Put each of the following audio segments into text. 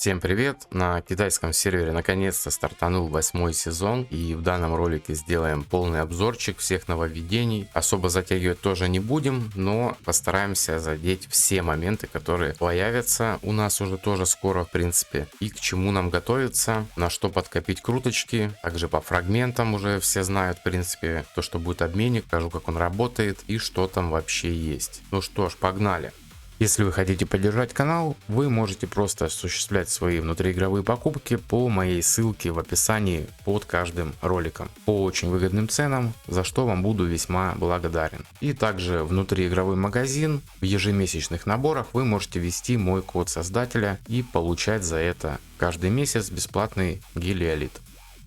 Всем привет! На китайском сервере наконец-то стартанул 8-й сезон, и в данном ролике сделаем полный обзорчик всех нововведений. Особо затягивать тоже не будем, но постараемся задеть все моменты, которые появятся у нас уже тоже скоро в принципе, и к чему нам готовиться, на что подкопить круточки. Также по фрагментам уже все знают в принципе то, что будет обменник, покажу, как он работает и что там вообще есть. Ну что ж, погнали! Если вы хотите поддержать канал, вы можете просто осуществлять свои внутриигровые покупки по моей ссылке в описании под каждым роликом по очень выгодным ценам, за что вам буду весьма благодарен. И также внутриигровой магазин, в ежемесячных наборах вы можете ввести мой код создателя и получать за это каждый месяц бесплатный гелиолит.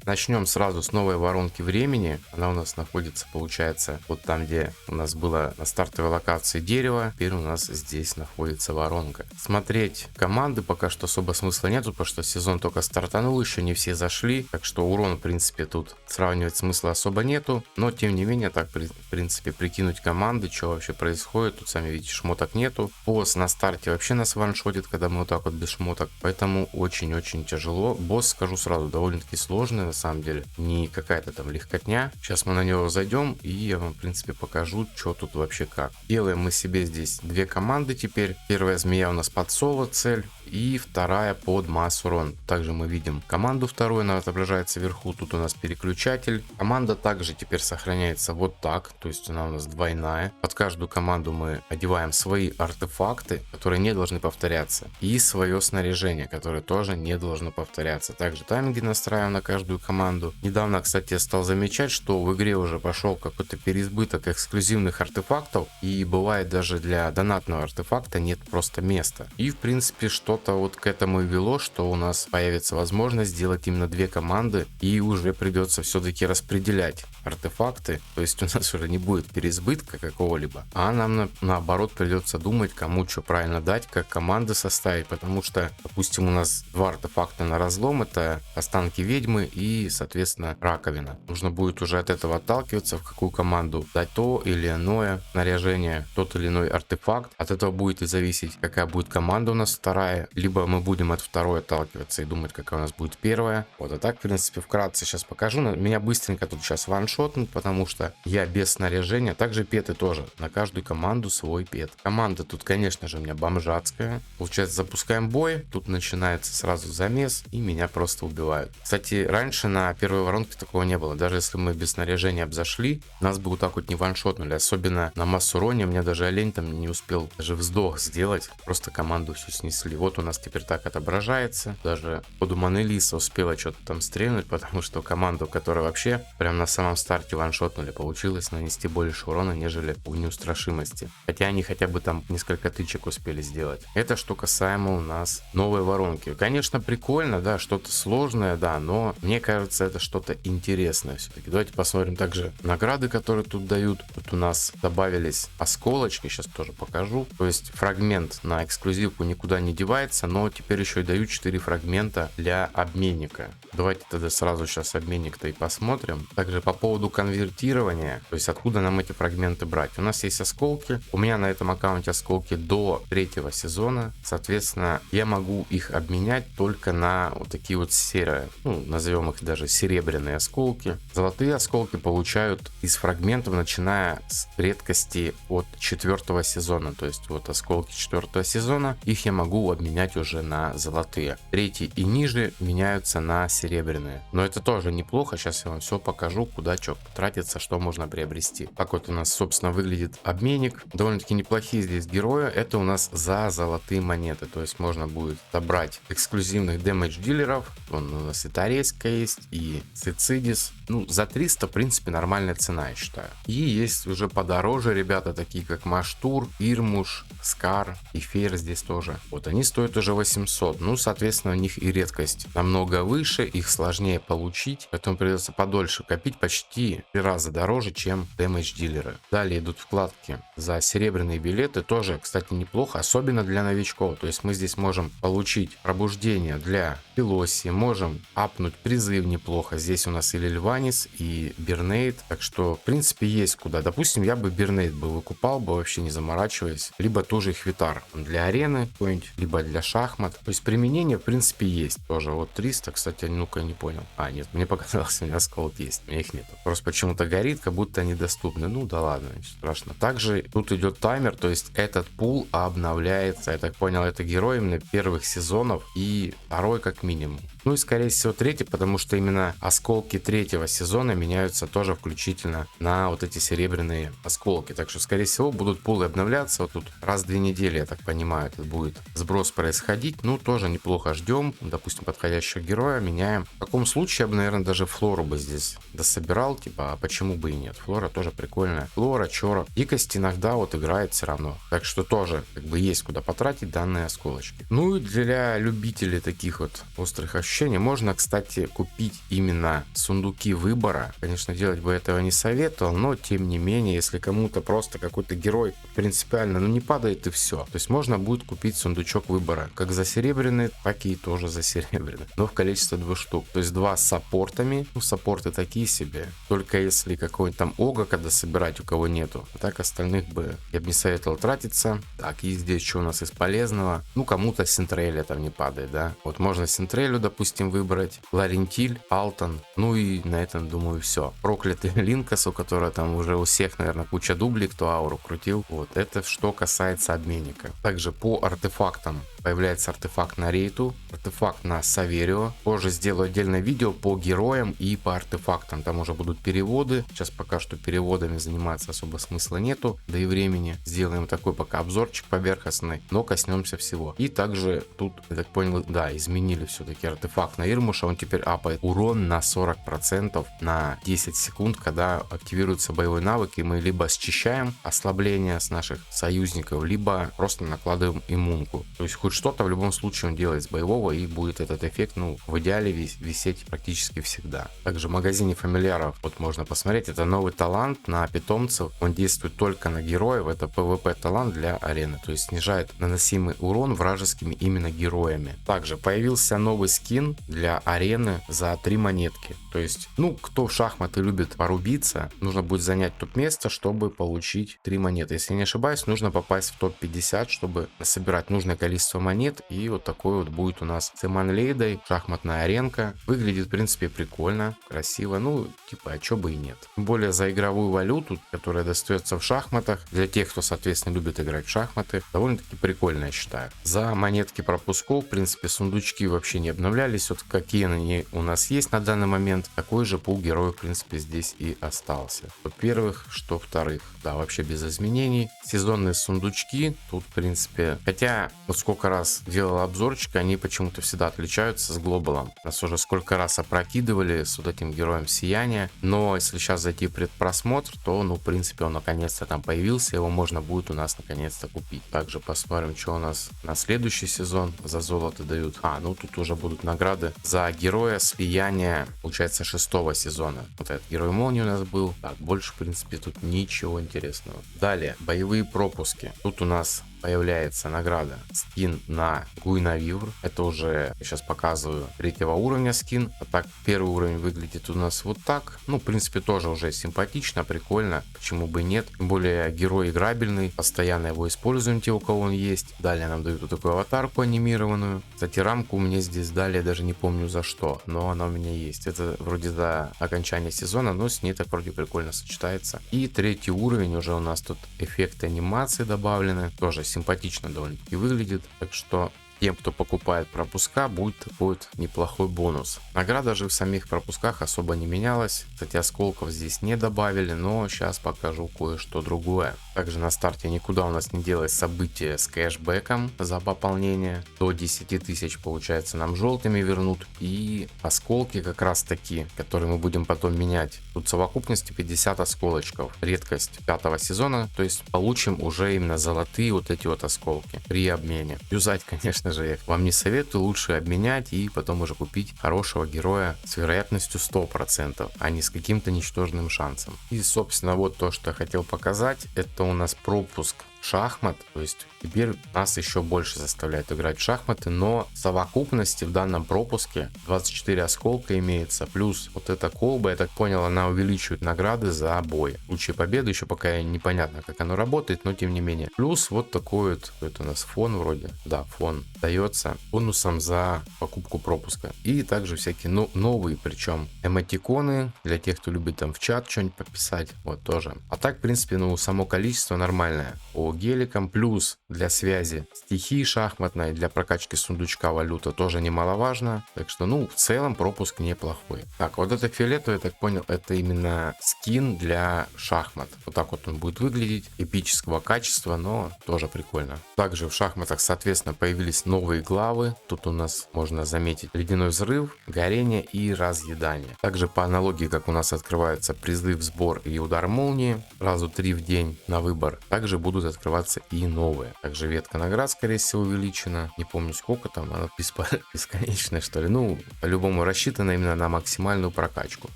Начнем сразу с новой воронки времени. Она у нас находится, получается, вот там, где у нас было на стартовой локации дерево. Теперь у нас здесь находится воронка. Смотреть команды пока что особо смысла нету, потому что сезон только стартанул, еще не все зашли. Так что урон, в принципе, тут сравнивать смысла особо нету. Но, тем не менее, так, в принципе, прикинуть команды, что вообще происходит. Тут, сами видите, шмоток нету. Босс на старте вообще нас ваншотит, когда мы вот так вот без шмоток. Поэтому очень-очень тяжело. Босс, скажу сразу, довольно-таки сложный. На самом деле не какая-то там легкотня. Сейчас мы на него зайдем и я вам в принципе покажу, что тут вообще как. Делаем мы себе здесь две команды теперь. Первая змея у нас под соло цель и вторая под масс урон. Также мы видим команду вторую, она отображается вверху. Тут у нас переключатель. Команда также теперь сохраняется вот так, то есть она у нас двойная. Под каждую команду мы одеваем свои артефакты, которые не должны повторяться, и свое снаряжение, которое тоже не должно повторяться. Также тайминги настраиваем на каждую команду. Недавно, кстати, я стал замечать, что в игре уже пошел какой-то переизбыток эксклюзивных артефактов, и бывает даже для донатного артефакта нет просто места. И в принципе что-то вот к этому и вело, что у нас появится возможность сделать именно две команды, и уже придется все-таки распределять артефакты, то есть у нас уже не будет переизбытка какого-либо, а нам наоборот придется думать, кому что правильно дать, как команды составить, потому что, допустим, у нас два артефакта на разлом, это останки ведьмы и, соответственно, раковина. Нужно будет уже от этого отталкиваться, в какую команду дать то или иное снаряжение, тот или иной артефакт. От этого будет и зависеть, какая будет команда у нас вторая, либо мы будем от второй отталкиваться и думать, какая у нас будет первая. Вот, а так, в принципе, вкратце сейчас покажу. Меня быстренько тут сейчас ваншотнут, потому что я без снаряжения. Также петы тоже. На каждую команду свой пет. Команда тут, конечно же, у меня бомжатская. Получается, запускаем бой. Тут начинается сразу замес, и меня просто убивают. Кстати, раньше на первой воронке такого не было. Даже если мы без снаряжения обзашли, нас бы вот так вот не ваншотнули. Особенно на масс-уроне. У меня даже олень там не успел даже вздох сделать. Просто команду всю снесли. Вот у нас теперь так отображается. Даже под Манелиса успела что-то там стрельнуть, потому что команду, которая вообще прям на самом старте ваншотнули, получилось нанести больше урона, нежели у неустрашимости. Хотя они хотя бы там несколько тычек успели сделать. Это что касаемо у нас новой воронки. Конечно, прикольно, да, что-то сложное, да, но мне кажется, это что-то интересное все-таки. Давайте посмотрим также награды, которые тут дают. Тут у нас добавились осколочки, сейчас тоже покажу. То есть фрагмент на эксклюзивку никуда не девается, но теперь еще и дают 4 фрагмента для обменника. Давайте тогда сразу сейчас обменник-то и посмотрим. Также по поводу конвертирования, то есть откуда нам эти фрагменты брать. У нас есть осколки. У меня на этом аккаунте осколки до 3-го сезона. Соответственно, я могу их обменять только на вот такие вот серые, ну, назовем их даже серебряные осколки. Золотые осколки получают из фрагментов, начиная с редкости от 4-го сезона. То есть вот осколки 4-го сезона, их я могу обменять уже на золотые. 3-й и ниже меняются на серебряные. Но это тоже неплохо. Сейчас я вам все покажу, куда что тратится, что можно приобрести. Так вот у нас, собственно, выглядит обменник. Довольно-таки неплохие здесь герои. Это у нас за золотые монеты. То есть можно будет собрать эксклюзивных дэмэдж дилеров. Вон у нас и Торецка есть, и Цицидис. Ну, за 300, в принципе, нормальная цена, я считаю. И есть уже подороже ребята, такие как Маштур, Ирмуш, Скар и Фейр здесь тоже. Вот они стоят уже 800. Ну, соответственно, у них и редкость намного выше, их сложнее получить, поэтому придется подольше копить, почти 3 раза дороже, чем дэмэдж дилеры. Далее идут вкладки за серебряные билеты, тоже, кстати, неплохо, особенно для новичков. То есть мы здесь можем получить пробуждение для Пилоси, можем апнуть призыв неплохо. Здесь у нас и Лильванис, и Бернейд, так что в принципе есть куда. Допустим, я бы Бернейд бы выкупал бы, вообще не заморачиваясь, либо тоже Хвитар для арены какой-нибудь, либо для шахмат. То есть применение в принципе есть тоже. Вот 300, кстати, ну-ка не понял. А, нет, мне показалось, у меня осколок есть, у меня их нет. Просто почему-то горит, как будто они доступны. Ну да ладно, не страшно. Также тут идет таймер, то есть этот пул обновляется, я так понял, это герой именно первых сезонов и второй как минимум. Ну и скорее всего третий, потому что именно осколки третьего сезона меняются тоже включительно на вот эти серебряные осколки. Так что скорее всего будут пулы обновляться. Вот тут раз в 2 недели, я так понимаю, это будет сброс происходить. Ну тоже неплохо ждем. Допустим, подходящего героя меняем. В таком случае я бы, наверное, даже Флору бы здесь дособирал. Типа, а почему бы и нет? Флора тоже прикольная. Флора, Чорок. Дикость иногда вот играет все равно. Так что тоже как бы есть куда потратить данные осколочки. Ну и для любителей таких вот острых ощущений можно, кстати, купить именно сундуки выбора. Конечно, делать бы этого не советовал, но тем не менее, если кому-то просто какой-то герой принципиально, ну не падает и все. То есть можно будет купить сундучок выбора, как за серебряный, так и тоже за серебряный, но в количестве 2 штук. То есть 2 с саппортами, ну саппорты такие себе, только если какой-нибудь там ога, когда собирать у кого нету. А так остальных бы я бы не советовал тратиться. Так, и здесь что у нас из полезного? Ну кому-то Синтреля там не падает, да. Вот можно Синтрелю, допустим, выбрать, Ларентиль, Алтон, ну и на этом, думаю, все. Проклятый Линкас, у которого там уже у всех, наверное, куча дублей, кто ауру крутил. Вот это что касается обменника. Также по артефактам появляется артефакт на Рейту, артефакт на Саверио. Позже сделаю отдельное видео по героям и по артефактам. Там уже будут переводы. Сейчас пока что переводами заниматься особо смысла нету, да и времени. Сделаем такой пока обзорчик поверхностный, но коснемся всего. И также тут, я так понял, да, изменили все-таки артефакт на Ирмуша. Он теперь апает урон на 40% на 10 секунд, когда активируется боевой навык, и мы либо счищаем ослабление с наших союзников, либо просто накладываем иммунку. То есть хоть что-то в любом случае он делает с боевого, и будет этот эффект, ну, в идеале висеть практически всегда. Также в магазине фамильяров, вот можно посмотреть, это новый талант на питомцев. Он действует только на героев. Это PvP талант для арены, то есть снижает наносимый урон вражескими именно героями. Также появился новый скин для арены за 3 монетки. То есть, ну, кто в шахматы любит порубиться, нужно будет занять топ-место, чтобы получить 3 монеты. Если не ошибаюсь, нужно попасть в топ-50, чтобы собирать нужное количество монет. И вот такой вот будет у нас с Эманлейдой шахматная аренка. Выглядит, в принципе, прикольно, красиво. Ну, типа, а чё бы и нет. Тем более за игровую валюту, которая достается в шахматах, для тех, кто, соответственно, любит играть в шахматы, довольно-таки прикольно, я считаю. За монетки пропусков, в принципе, сундучки вообще не обновлялись. Вот какие они у нас есть на данный момент, такой же пул героев, в принципе, здесь и остался. Что первых, что вторых. Да, вообще без изменений. Сезонные сундучки тут, в принципе, хотя вот сколько раз делал обзорчик, они почему-то всегда отличаются с глобалом. Нас уже сколько раз опрокидывали с вот этим героем сияния, но если сейчас зайти в предпросмотр, то, ну, в принципе, он наконец-то там появился, его можно будет у нас наконец-то купить. Также посмотрим, что у нас на следующий сезон за золото дают. Ну тут уже будут награды за героя слияния, получается, 6-го сезона. Вот этот герой молнии у нас был. Так, больше, в принципе, тут ничего интересного. Далее, боевые пропуски. Тут у нас появляется награда скин на Гуинавивр. Это уже сейчас показываю 3-го уровня скин. А так первый уровень выглядит у нас вот так. Ну, в принципе, тоже уже симпатично, прикольно. Почему бы и нет. Тем более герой играбельный. Постоянно его используем, те, у кого он есть. Далее нам дают вот такую аватарку анимированную. Кстати, рамку мне здесь дали, я даже не помню за что, но она у меня есть. Это вроде до окончания сезона, но с ней так вроде прикольно сочетается. И 3-й уровень уже у нас тут эффекты анимации добавлены. Тоже симпатично довольно-таки выглядит, так что тем, кто покупает пропуска, будет такой вот неплохой бонус. Награда же в самих пропусках особо не менялась. Кстати, осколков здесь не добавили, но сейчас покажу кое-что другое. Также на старте никуда у нас не делает событие с кэшбэком за пополнение. До 10 тысяч, получается, нам желтыми вернут. И осколки как раз таки, которые мы будем потом менять. Тут в совокупности 50 осколочков. Редкость 5-го сезона. То есть получим уже именно золотые вот эти вот осколки при обмене. Юзать, конечно же, я вам не советую. Лучше обменять и потом уже купить хорошего героя с вероятностью 100%, а не с каким-то ничтожным шансом. И, собственно, вот то, что я хотел показать. Это у нас пропуск шахмат, то есть теперь нас еще больше заставляет играть в шахматы, но в совокупности в данном пропуске 24 осколка имеется, плюс вот эта колба, я так понял, она увеличивает награды за бой. В случае победы еще пока непонятно, как оно работает, но тем не менее. Плюс вот такой вот, это у нас фон вроде, да, фон дается бонусом за покупку пропуска. И также всякие новые, причем эмотиконы для тех, кто любит там в чат что-нибудь пописать, вот тоже. А так, в принципе, ну, само количество нормальное. По геликам, плюс для связи стихии шахматной, для прокачки сундучка валюта тоже немаловажно. Так что, ну, в целом пропуск неплохой. Так, вот это фиолетовый, я так понял, это именно скин для шахмат. Вот так вот он будет выглядеть, эпического качества, но тоже прикольно. Также в шахматах, соответственно, появились новые главы. Тут у нас можно заметить ледяной взрыв, горение и разъедание. Также по аналогии, как у нас открывается призыв, сбор и удар молнии, разу 3 в день на выбор, также будут открываться и новые. Также ветка наград, скорее всего, увеличена. Не помню сколько там, она бесконечная, что ли. Ну, по-любому рассчитана именно на максимальную прокачку.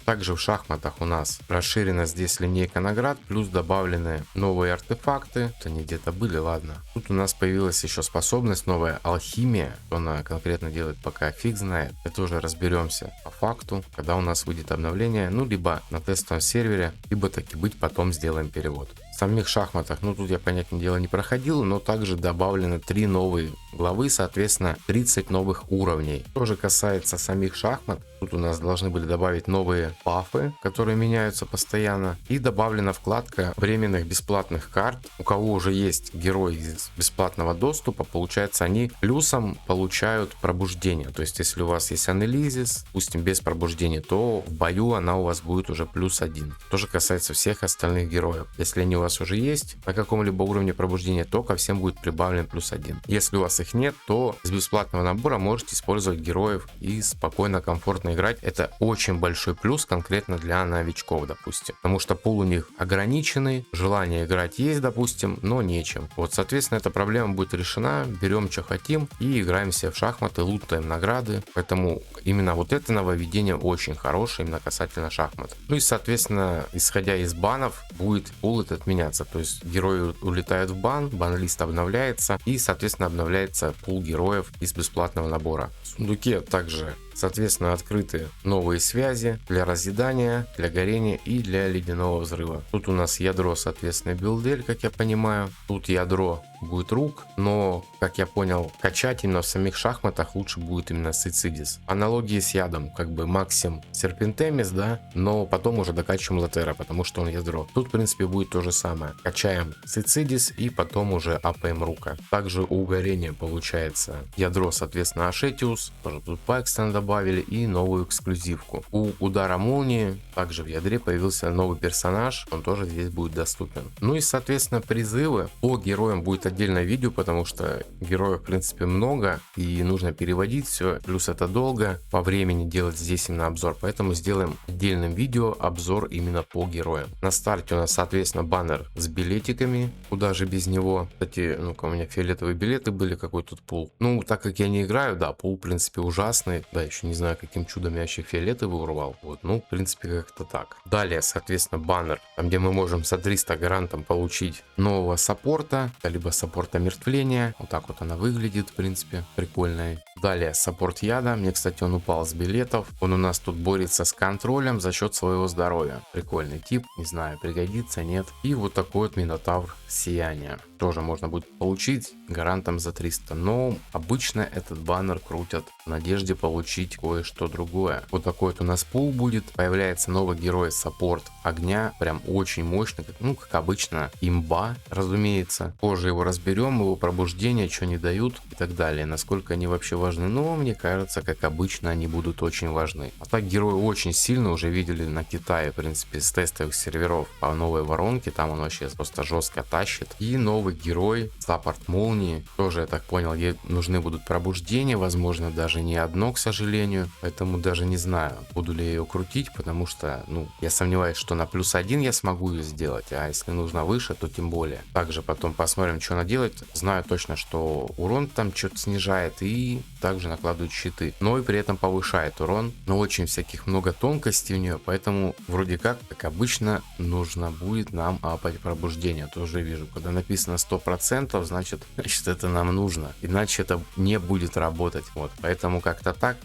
Также в шахматах у нас расширена здесь линейка наград, плюс добавлены новые артефакты. Вот они где-то были, ладно. Тут у нас появилась еще способность новая алхимия. Что она конкретно делает, пока фиг знает. Это уже разберемся по факту, когда у нас выйдет обновление. Ну, либо на тестовом сервере, либо таки быть потом сделаем перевод. В самих шахматах, ну тут я, понятное дело, не проходил, но также добавлены 3 новые главы, соответственно 30 новых уровней. Что же касается самих шахмат, тут у нас должны были добавить новые бафы, которые меняются постоянно, и добавлена вкладка временных бесплатных карт. У кого уже есть герой из бесплатного доступа, получается, они плюсом получают пробуждение. То есть если у вас есть Анелизис, допустим, без пробуждения, то в бою она у вас будет уже +1. То же касается всех остальных героев. Если они у вас уже есть на каком-либо уровне пробуждения, то ко всем будет прибавлен +1. Если у вас их нет, то с бесплатного набора можете использовать героев и спокойно, комфортно играть. Это очень большой плюс конкретно для новичков, допустим. Потому что пул у них ограниченный, желание играть есть, допустим, но нечем. Вот, соответственно, эта проблема будет решена. Берем, что хотим, и играемся в шахматы, лутаем награды. Поэтому именно вот это нововведение очень хорошее, именно касательно шахмат. Ну и, соответственно, исходя из банов, будет пул этот меняться. То есть герои улетают в бан, бан-лист обновляется, и, соответственно, обновляется пул героев из бесплатного набора. В сундуке также, соответственно, открыты новые связи для разъедания, для горения и для ледяного взрыва. Тут у нас ядро, соответственно, билдель, как я понимаю. Тут ядро будет рук, но, как я понял, качать именно в самих шахматах лучше будет именно Сицидис. Аналогии с ядом, как бы Максим Серпентемис, да, но потом уже докачиваем Латера, потому что он ядро. Тут, в принципе, будет то же самое. Качаем Сицидис и потом уже апаем рука. Также у горения получается ядро, соответственно, Ашетиус, тоже тут Пайкстон добавили, и новую эксклюзивку. У удара молнии также в ядре появился новый персонаж, он тоже здесь будет доступен. Ну и, соответственно, призывы по героям будет отдельное видео, потому что героев, в принципе, много и нужно переводить все, плюс это долго по времени делать здесь именно обзор, поэтому сделаем отдельным видео обзор именно по героям. На старте у нас, соответственно, баннер с билетиками, куда же без него. Кстати, ну-ка, у меня фиолетовые билеты были, какой тут пул. Ну, так как я не играю, да, пул, в принципе, ужасный, да, еще не знаю, каким чудом я вообще фиолетовый урвал, вот, ну, в принципе, как-то так. Далее, соответственно, баннер, там, где мы можем за 300 гарантом получить нового саппорта, либо саппорт омертвления. Вот так вот она выглядит, в принципе, прикольная. Далее саппорт яда. Мне, кстати, он упал с билетов. Он у нас тут борется с контролем за счет своего здоровья. Прикольный тип. Не знаю, пригодится, нет. И вот такой вот Минотавр сияния. Тоже можно будет получить гарантом за 300. Но обычно этот баннер крутят в надежде получить кое-что другое. Вот такой вот у нас пул будет. Появляется новый герой саппорт огня. Прям очень мощный. Ну, как обычно, имба, разумеется. Позже его разберем, его пробуждение, что не дают и так далее. Насколько они вообще важны. Но мне кажется, как обычно, они будут очень важны. А так герой очень сильно уже видели на Китае, в принципе, с тестовых серверов по новой воронке. Там он вообще просто жестко тащит. И новый герой, саппорт молнии. Тоже, я так понял, ей нужны будут пробуждения. Возможно, даже не одно, к сожалению. сожалению, поэтому даже не знаю, буду ли я ее крутить, потому что, ну, я сомневаюсь, что на +1 я смогу ее сделать, а если нужно выше, то тем более. Также потом посмотрим, что она делает. Знаю точно, что урон там что-то снижает и также накладывает щиты, но и при этом повышает урон, но очень всяких много тонкостей у нее, поэтому вроде как обычно, нужно будет нам апать пробуждение. Тоже вижу, когда написано 100%, значит это нам нужно, иначе это не будет работать. Вот, поэтому как-то так,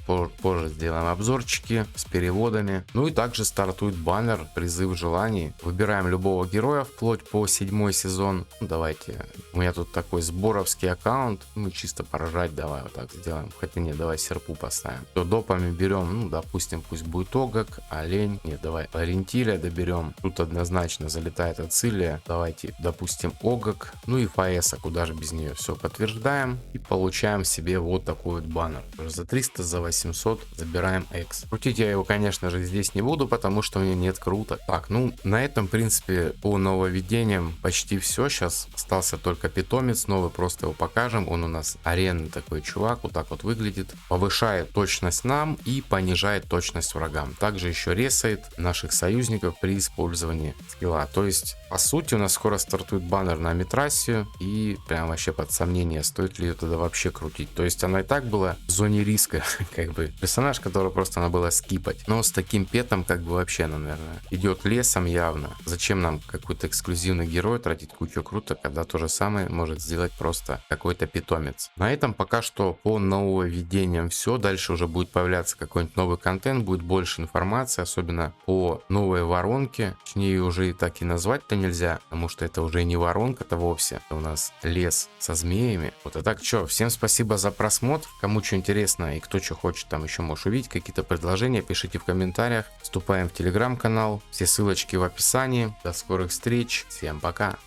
позже сделаем обзорчики с переводами. Ну и также стартует баннер призыв желаний. Выбираем любого героя вплоть по 7 сезон. Ну, давайте, у меня тут такой сборовский аккаунт, мы чисто поражать, давай вот так сделаем. Хотя нет, давай серпу поставим. То допами берем, ну допустим, пусть будет Огак, олень, нет, давай ориентиля доберем. Тут однозначно залетает Ацилия, давайте допустим Огак, ну и Фаэса, куда же без нее. Все подтверждаем и получаем себе вот такой вот баннер. За 300, за 800 забираем X. Крутить я его, конечно же, здесь не буду, потому что у меня нет круток. Так, ну на этом, в принципе, по нововведениям почти все. Сейчас остался только питомец новый, просто его покажем. Он у нас аренный такой чувак, вот так вот выглядит. Повышает точность нам и понижает точность врагам. Также еще ресает наших союзников при использовании скилла. То есть, по сути, у нас скоро стартует баннер на Митрасию, и прям вообще под сомнение, стоит ли ее тогда вообще крутить. То есть она и так была в зоне риска, как бы персонаж, который просто надо было скипать. Но с таким петом как бы вообще она, наверное, идет лесом явно. Зачем нам какой-то эксклюзивный герой тратить кучу круток, когда то же самое может сделать просто какой-то питомец. На этом пока что по нововведениям все. Дальше уже будет появляться какой-нибудь новый контент, будет больше информации, особенно по новой воронке. Точнее, ее уже и так и назвать-то нельзя, потому что это уже не воронка-то вовсе. Это у нас лес со змеями. Вот, а так что, всем спасибо за просмотр. Кому что интересно и кто что хочет там еще может увидеть, какие-то предложения, пишите в комментариях. Вступаем в телеграм-канал. Все ссылочки в описании. До скорых встреч. Всем пока.